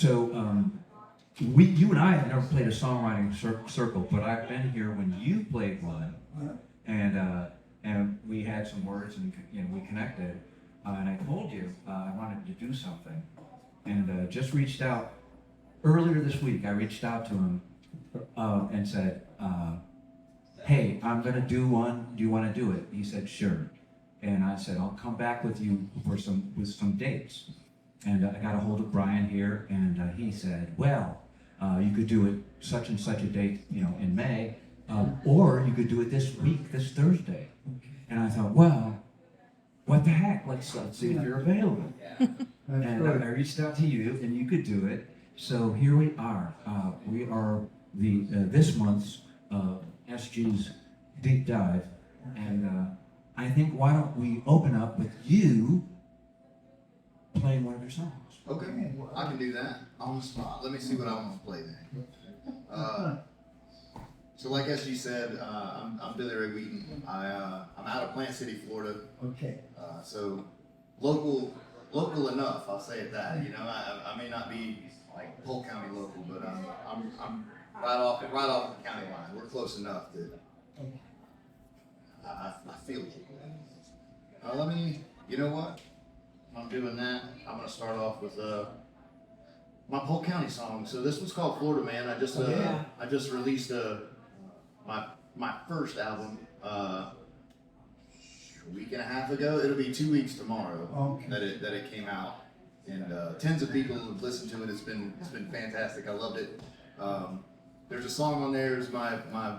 You and I have never played a songwriting circle, but I've been here when you played one, and we had some words and we connected, and I told you I wanted to do something, and just reached out earlier this week. I reached out to him and said, "Hey, I'm gonna do one. Do you want to do it?" He said, "Sure," and I said, "I'll come back with you with some dates." And I got a hold of Brian here, and he said, "Well, you could do it such and such a date, in May, or you could do it this week, this Thursday." And I thought, well, what the heck? Let's see if you're available. And I reached out to you, and you could do it. So here we are. We are this month's SG's deep dive, and I think why don't we open up with you playing one of your songs? Okay, I can do that on the spot. Let me see what I want to play then. So like SG said, I'm Billy Ray Wheaton. I'm out of Plant City, Florida. Okay. So local enough, I'll say it that. I may not be like Polk County local, but I'm right off the county line. We're close enough that I feel it. You know what? I'm doing that. I'm gonna start off with my Polk County song. So this one's called Florida Man. I just released my first album a week and a half ago. It'll be 2 weeks tomorrow that it came out, and tens of people have listened to it. It's been fantastic. I loved it. There's a song on there. It's my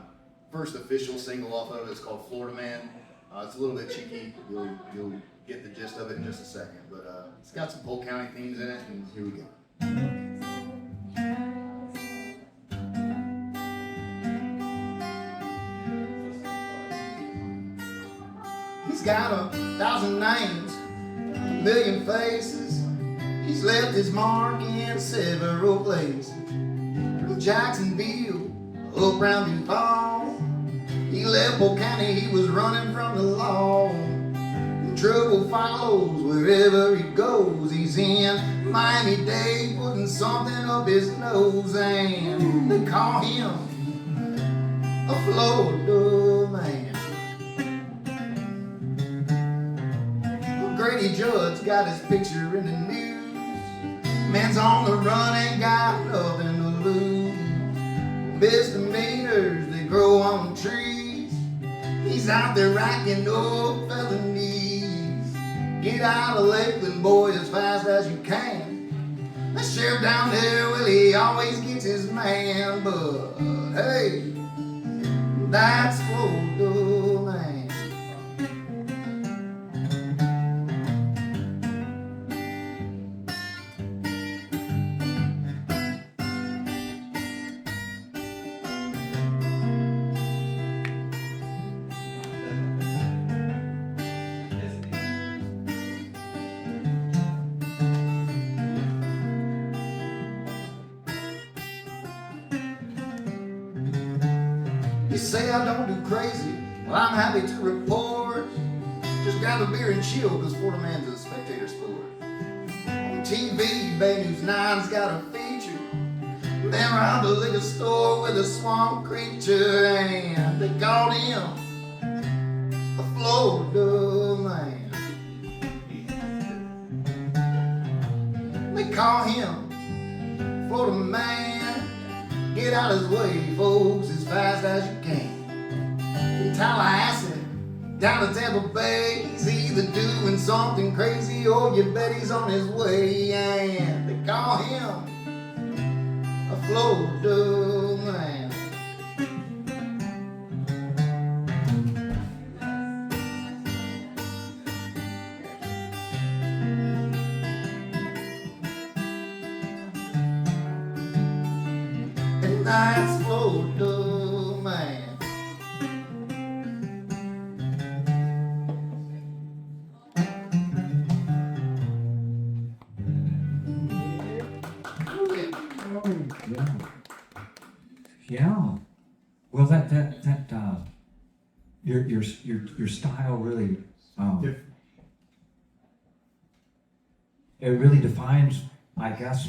first official single off of it. It's called Florida Man. It's a little bit cheeky. You'll get the gist of it in just a second, but it's got some Polk County themes in it, and here we go. He's got 1,000 names, 1,000,000 faces. He's left his mark in several places. From Jacksonville up round Duval, he left Polk County. He was running from the law. Trouble follows wherever he goes. He's in Miami-Dade putting something up his nose, and they call him a Florida man. Well, Grady Judd's got his picture in the news. Man's on the run, ain't got nothing to lose. Misdemeanors, they grow on trees. He's out there racking up felonies. Get out of Lakeland, boy, as fast as you can. The sheriff down there, well, he always gets his man. But, hey, that's Florida man. You say I don't do crazy, well, I'm happy to report. Just grab a beer and chill, cause Florida Man's a spectator sport. On TV, Bay News 9's got a feature. Then round the liquor store with a swamp creature, and they called him a Florida man. They call him Florida man. Get out his way, folks, as fast as you can. From Tallahassee down to Tampa Bay, he's either doing something crazy or you bet he's on his way. And they call him a Florida man. And that's Florida man. Yeah. Well, your style really it really defines, I guess,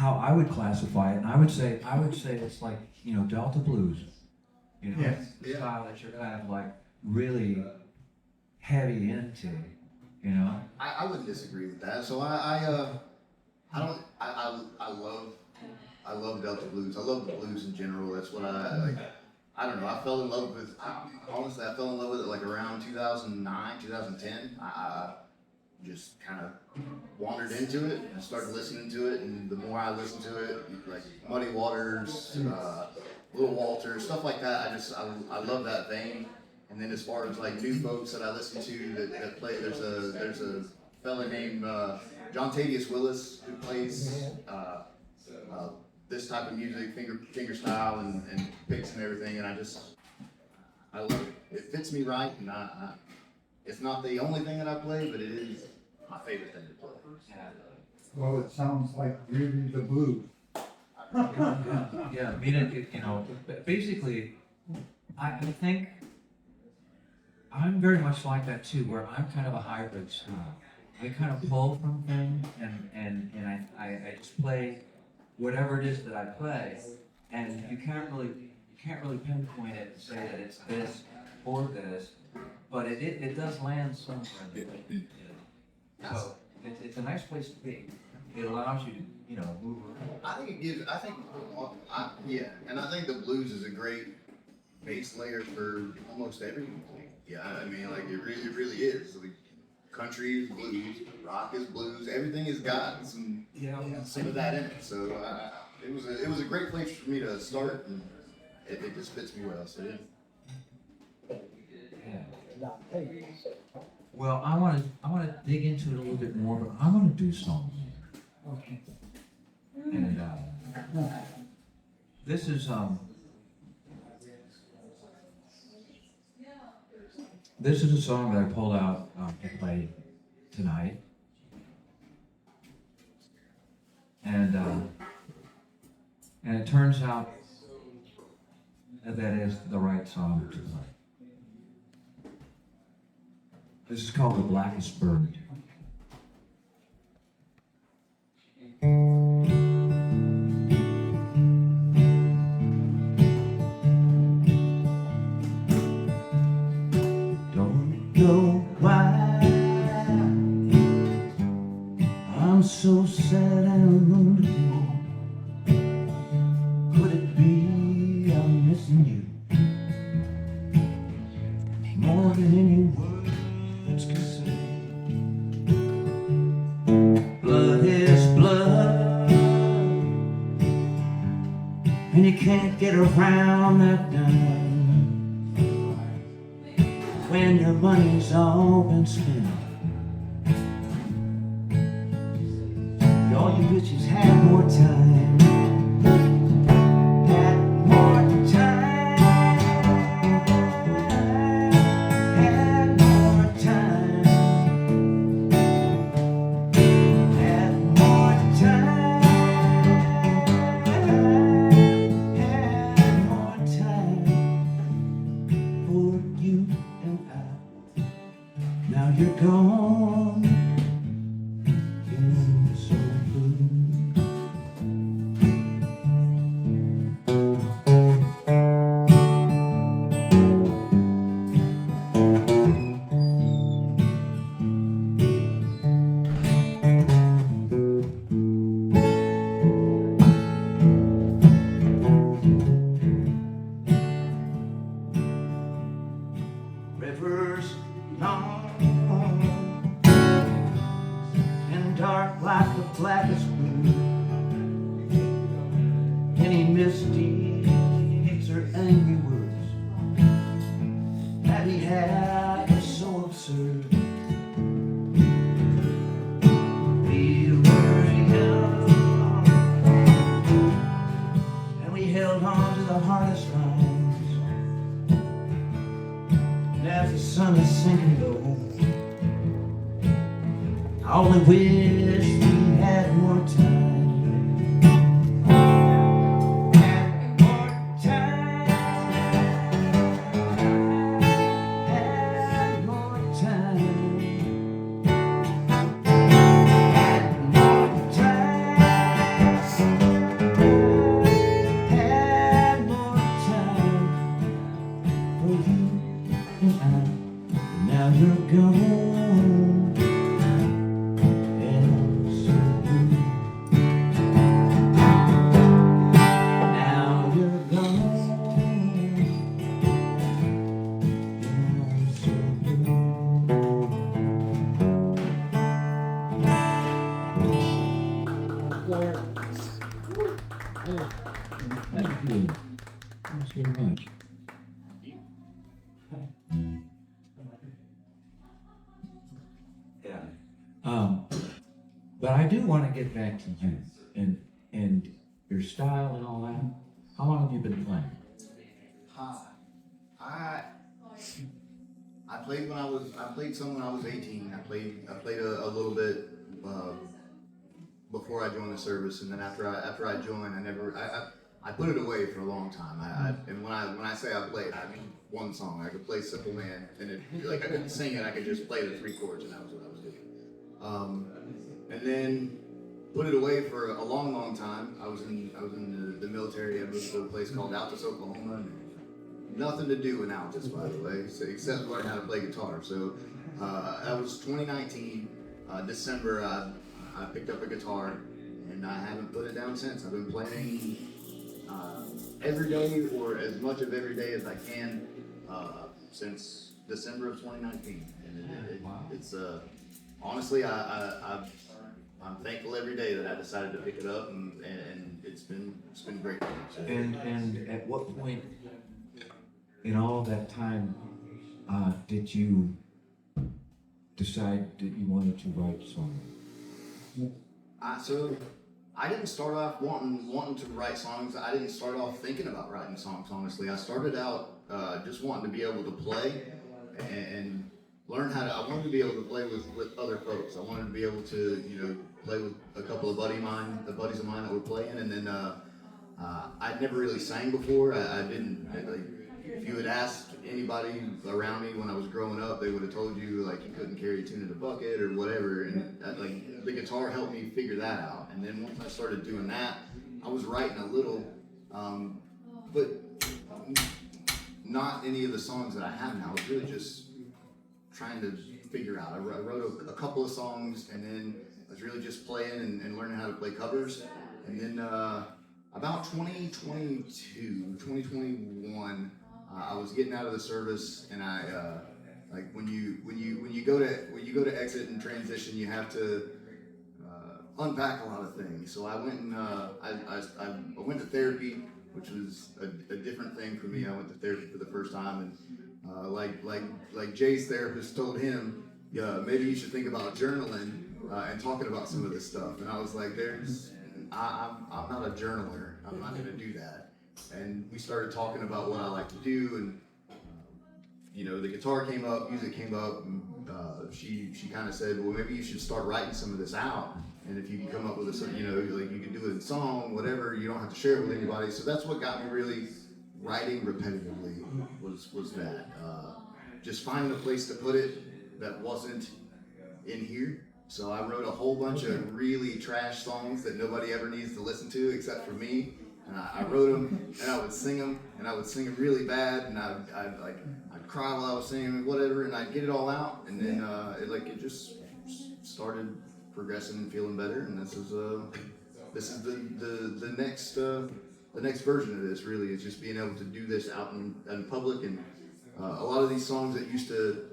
how I would classify it, and I would say it's like, you know, Delta blues. You know, Yes. it's the style that you're kind of like really heavy into. You know. I wouldn't disagree with that. So I love Delta blues. I love the blues in general. That's what I like. I don't know. I fell in love with. Honestly, I fell in love with it like around 2009, 2010. I just kind of wandered into it and started listening to it. And the more I listened to it, like Muddy Waters, Little Walter, stuff like that. I love that vein. And then as far as like new folks that I listen to that play, there's a fella named John Tadius Willis who plays this type of music, finger style and picks and everything, and I love it. It fits me right, and it's not the only thing that I play, but it is my favorite thing to play. Well, it sounds like really the blues. Yeah, I mean, you know, basically, I think I'm very much like that too, where I'm kind of a hybrid style. I kind of pull from things, and I just play whatever it is that I play, and you can't really pinpoint it and say that it's this or this, but it does land somewhere in between. So it's a nice place to be. It allows you to, you know, move around. I think it gives. And I think the blues is a great base layer for almost everything. Yeah, I mean, like it really is. Like, country is blues, rock is blues. Everything has got some of that in it. So it was a great place for me to start, and it just fits me well. So Yeah. Well, I want to dig into it a little bit more, but I'm going to do songs. Okay. And this is a song that I pulled out to play tonight, and it turns out that is the right song to play. This is called The Blackest Bird. Don't know why I'm so sad and lonely. Could it be I'm missing you more than any words can say? Blood is blood, and you can't get around that dime. When your money's all been spent, all you bitches had more time. Had more time. Had more time. Had more time. Had more time for you and I. Now you're gone, feeling so blue. Rivers long and dark like the blackest bird. Any misdeeds or angry words that he had were so absurd. We were young and we held on to the hardest lines. And as the sun is sinking low, I only wish we had more time. Had more time. Had more time. Had more time. Thank you. Thanks very much. Yeah. But I do want to get back to you and your style and all that. How long have you been playing? I I played some when I was 18. I played a little bit before I joined the service, and then after I joined, I put it away for a long time. And when I say I played, I mean one song. I could play Simple Man, and like I couldn't sing it. I could just play the three chords, and that was what I was doing. And then put it away for a long time. I was in the military. I moved to a place called Altus, Oklahoma. And nothing to do with Altus, by the way, so, except learn how to play guitar. So that was 2019, December. I picked up a guitar, and I haven't put it down since. I've been playing every day, or as much of every day as I can, since December of 2019. And it's honestly, I'm thankful every day that I decided to pick it up, and it's been great. So, And at what point in all that time did you decide that you wanted to write songs? So I didn't start off wanting to write songs. I didn't start off thinking about writing songs, honestly. I started out just wanting to be able to play and learn how to. I wanted to be able to play with other folks. I wanted to be able to, play with a couple of buddies of mine that were playing. And then I'd never really sang before. I didn't. If you had asked anybody around me when I was growing up, they would have told you like you couldn't carry a tune in a bucket or whatever. And like the guitar helped me figure that out. And then once I started doing that, I was writing a little, but not any of the songs that I have now. I was really just trying to figure out. I wrote a couple of songs, and then I was really just playing and learning how to play covers. And then about 2021. I was getting out of the service, and I like when you go to exit and transition, you have to unpack a lot of things. So I went and I went to therapy, which was a different thing for me. I went to therapy for the first time, and like Jay's therapist told him, maybe you should think about journaling and talking about some of this stuff. And I was like, I'm not a journaler. I'm not going to do that. And we started talking about what I like to do, and the guitar came up, music came up, and she kind of said, well, maybe you should start writing some of this out, and if you can come up with like you can do it in song, whatever, you don't have to share it with anybody. So that's what got me really writing repetitively was that just finding a place to put it that wasn't in here. So I wrote a whole bunch of really trash songs that nobody ever needs to listen to except for me. And I wrote them, and I would sing them, and I would sing them really bad, and I'd cry while I was singing, whatever, and I'd get it all out, and then it just started progressing and feeling better, and this is the next version of this. Really, is just being able to do this out in public, and a lot of these songs that used to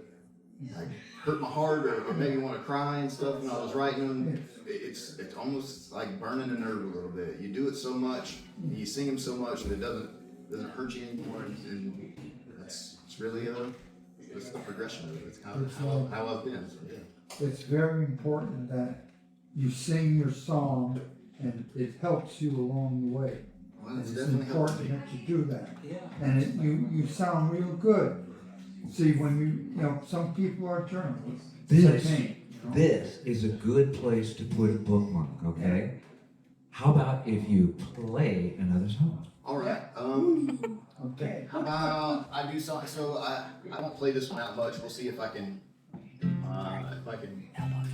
like hurt my heart or made me want to cry and stuff when I was writing them. It's almost like burning a nerve a little bit. You do it so much, and you sing them so much, and it doesn't hurt you anymore. And it's really it's the progression of it. It's kind of how I've been. So, yeah. It's very important that you sing your song, and it helps you along the way. Well, it's important definitely that you do that. Yeah. And you sound real good. See, when some people are journalists. This is a good place to put a bookmark, okay? How about if you play another song? All right. Okay. How about I do something? So I don't play this one out much. We'll see if I can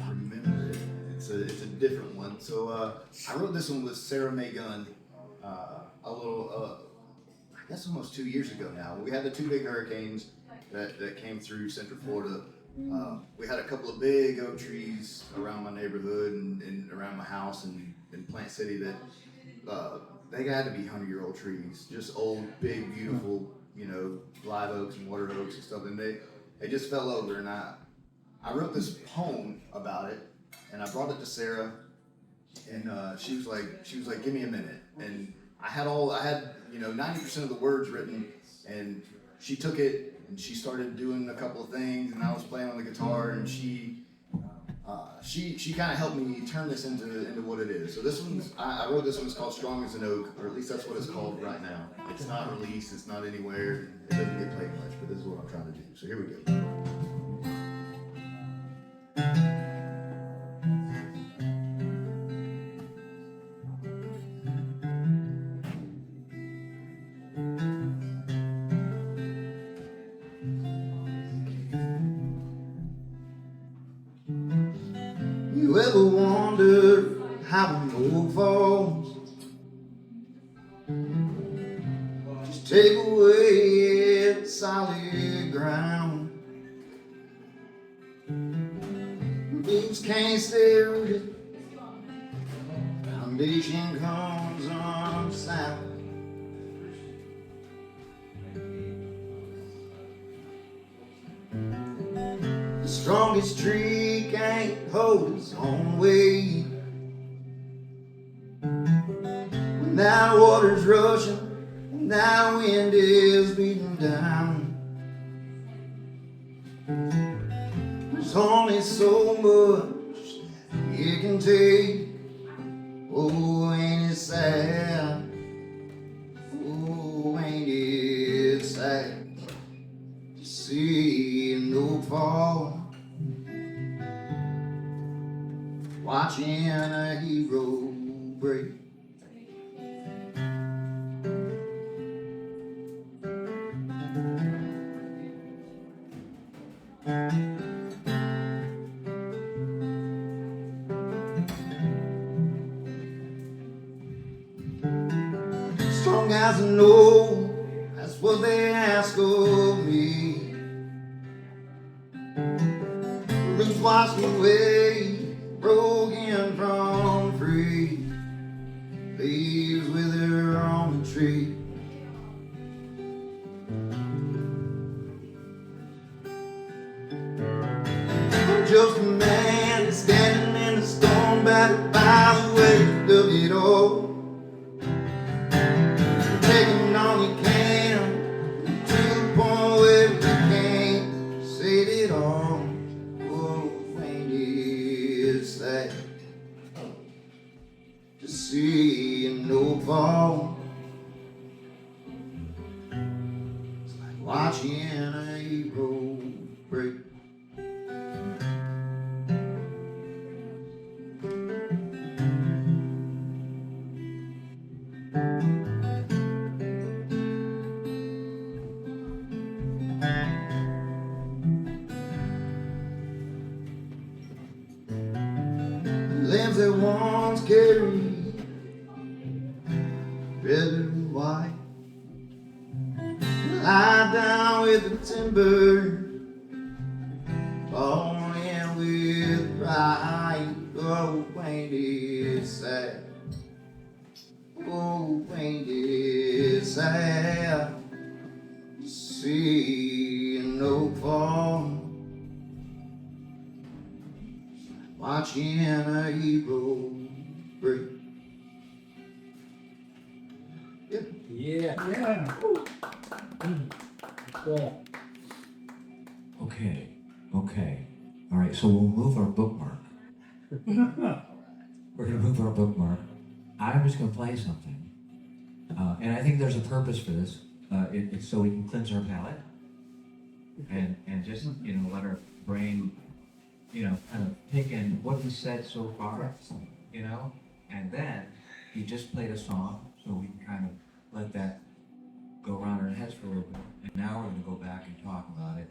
remember it. It's a different one. So I wrote this one with Sarah Mae Gunn a little I guess almost 2 years ago now. We had the two big hurricanes that came through Central Florida. We had a couple of big oak trees around my neighborhood and around my house and in Plant City that they had to be 100-year-old trees, just old, big, beautiful, live oaks and water oaks and stuff. And they just fell over. And I wrote this poem about it, and I brought it to Sarah, and she was like, give me a minute. And I had 90% of the words written, and she took it and she started doing a couple of things, and I was playing on the guitar, and she kind of helped me turn this into what it is. So this one's, I wrote this one, it's called Strong as an Oak, or at least that's what it's called right now. It's not released, it's not anywhere, it doesn't get played much, but this is what I'm trying to do. So here we go. You ever wonder how an oak falls? Just take away its solid ground. Roots can't stay rooted, foundation comes unsound. The strongest tree can't hold its own weight. When that water's rushing and that wind is beating down, there's only so much it can take. Oh, ain't it sad? Oh, ain't it sad to see an oak fall, watching a hero break. Strong as an oak, that's what they ask of me. Roots washed away, broken from free. Leaves wither on the tree. I'm just a man standing in the storm, battered by the weight of it all. Taking all you can to the point where you can't save it all. Oh, ain't it sad to see an oak fall? It's like watching a hero break. Limbs that once carried red and white lie down with the timber, falling with pride. Oh, ain't it sad? Oh, ain't it sad to see an oak fall, watching a hero break. Yeah. Yeah. Cool. Okay. All right, so we'll move our bookmark. We're gonna move our bookmark. I'm just gonna play something, and I think there's a purpose for this. It's so we can cleanse our palate, and just let our brain, kind of take in what we said so far, and then he just played a song, so we can kind of let that go around our heads for a little bit. And now we're gonna go back and talk about it.